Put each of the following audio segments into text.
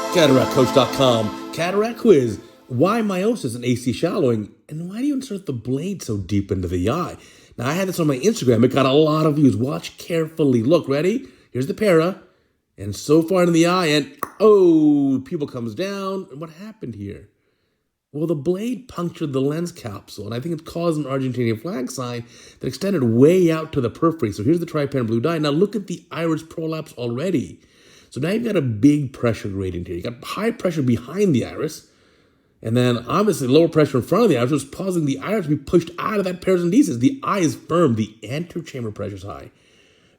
CataractCoach.com, Cataract Quiz. Why miosis and AC shallowing? And why do you insert the blade so deep into the eye? Now, I had this on my Instagram. It got a lot of views. Watch carefully. Look, ready? Here's the para. And so far into the eye, and oh, pupil comes down. And what happened here? Well, the blade punctured the lens capsule, and I think it caused an Argentinian flag sign that extended way out to the periphery. So here's the Trypan blue dye. Now look at the iris prolapse already. So now you've got a big pressure gradient here. You got high pressure behind the iris, and then obviously lower pressure in front of the iris, which is causing the iris to be pushed out of that paracentesis. The eye is firm. The anterior chamber pressure is high.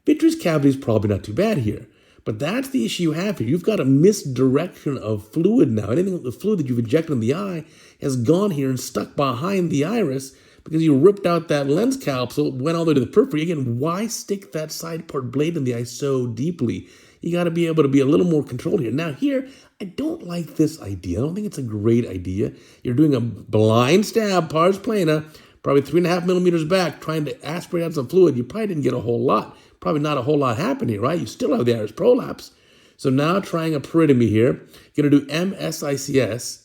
Vitreous cavity is probably not too bad here, but that's the issue you have here. You've got a misdirection of fluid now. Anything, the fluid that you've injected in the eye has gone here and stuck behind the iris because you ripped out that lens capsule, went all the way to the periphery. Again, why stick that side part blade in the eye so deeply? You got to be able to be a little more controlled here. Now here, I don't like this idea. I don't think it's a great idea. You're doing a blind stab, pars plana, probably 3.5 millimeters back, trying to aspirate out some fluid. You probably didn't get a whole lot. Probably not a whole lot happened here, right? You still have the iris prolapse. So now trying a peritomy here. Going to do MSICS.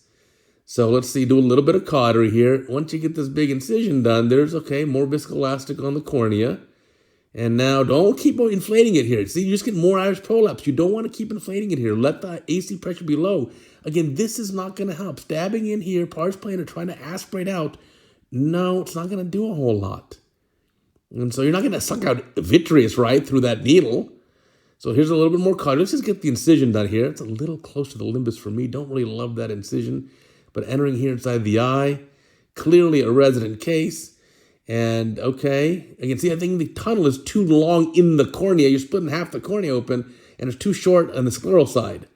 So let's see, do a little bit of cautery here. Once you get this big incision done, there's, okay, more viscoelastic on the cornea. And now don't keep inflating it here. See, you just get more iris prolapse. You don't want to keep inflating it here. Let the AC pressure be low. Again, this is not going to help. Stabbing in here, pars plana, trying to aspirate out, no, it's not going to do a whole lot. And so you're not going to suck out vitreous, right, through that needle. So here's a little bit more cautery. Let's just get the incision done here. It's a little close to the limbus for me. Don't really love that incision. But entering here inside the eye, clearly a resident case. And okay, again, see, I think the tunnel is too long in the cornea. You're splitting half the cornea open, and it's too short on the scleral side.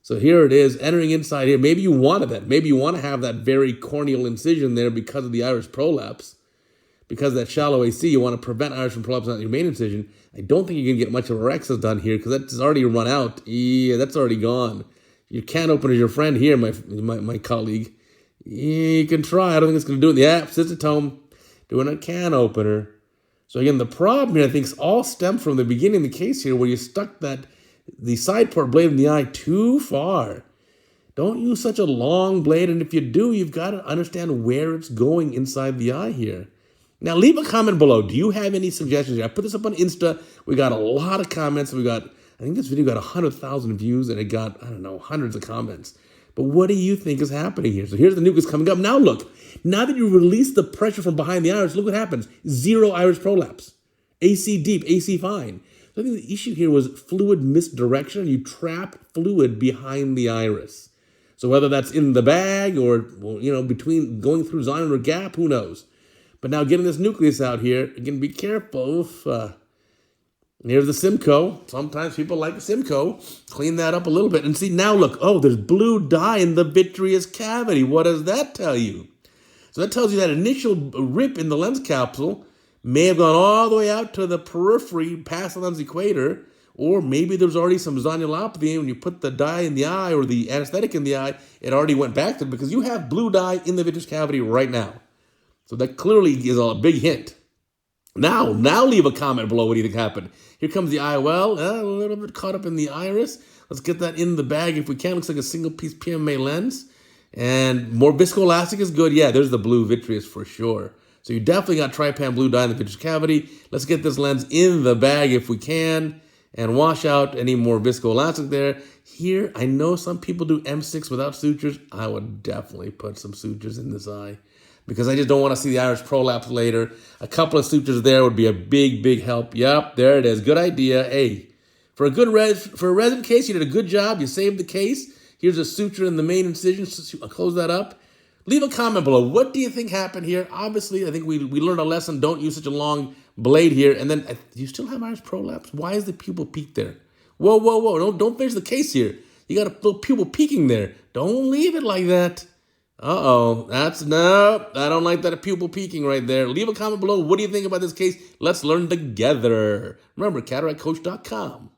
So here it is, entering inside here. Maybe you wanted that. Maybe you want to have that very corneal incision there because of the iris prolapse. Because of that shallow AC, you want to prevent iris from prolapsing on your main incision. I don't think you're going to get much of a rexus done here because that's already run out. Yeah, that's already gone. You can't open as your friend here, my colleague. Yeah, you can try. I don't think it's going to do it. Yeah, cystotome. Doing a can opener. So again, the problem here, I think, is all stemmed from the beginning of the case here where you stuck the side port blade in the eye too far. Don't use such a long blade, and if you do, you've got to understand where it's going inside the eye here. Now, leave a comment below. Do you have any suggestions here? I put this up on Insta. We got a lot of comments. I think this video got 100,000 views, and it got, I don't know, hundreds of comments. But what do you think is happening here? So here's the nucleus coming up. Now look, now that you release the pressure from behind the iris, look what happens. Zero iris prolapse. AC deep, AC fine. So I think the issue here was fluid misdirection. You trap fluid behind the iris. So whether that's in the bag or, well, you know, between going through zonular or gap, who knows? But now getting this nucleus out here, again, be careful. Here's the Simcoe. Sometimes people like Simcoe. Clean that up a little bit. And see, now look. Oh, there's blue dye in the vitreous cavity. What does that tell you? So that tells you that initial rip in the lens capsule may have gone all the way out to the periphery past the lens equator. Or maybe there's already some zonulopathy. When you put the dye in the eye or the anesthetic in the eye, it already went back to it because you have blue dye in the vitreous cavity right now. So that clearly is a big hint. Now leave a comment below. What do you think happened? Here comes the IOL, a little bit caught up in the iris. Let's get that in the bag if we can. Looks like a single piece PMA lens. And more viscoelastic is good. Yeah, there's the blue vitreous for sure. So you definitely got Trypan blue dye in the vitreous cavity. Let's get this lens in the bag if we can and wash out any more viscoelastic there. Here, I know some people do M6 without sutures. I would definitely put some sutures in this eye, because I just don't want to see the iris prolapse later. A couple of sutures there would be a big, big help. Yep, there it is. Good idea. Hey, for a resident case, you did a good job. You saved the case. Here's a suture in the main incision. I'll close that up. Leave a comment below. What do you think happened here? Obviously, I think we learned a lesson. Don't use such a long blade here. And then, do you still have iris prolapse? Why is the pupil peak there? Whoa, whoa, whoa. Don't finish the case here. You got a little pupil peeking there. Don't leave it like that. Uh-oh, no, I don't like that pupil peeking right there. Leave a comment below. What do you think about this case? Let's learn together. Remember, CataractCoach.com.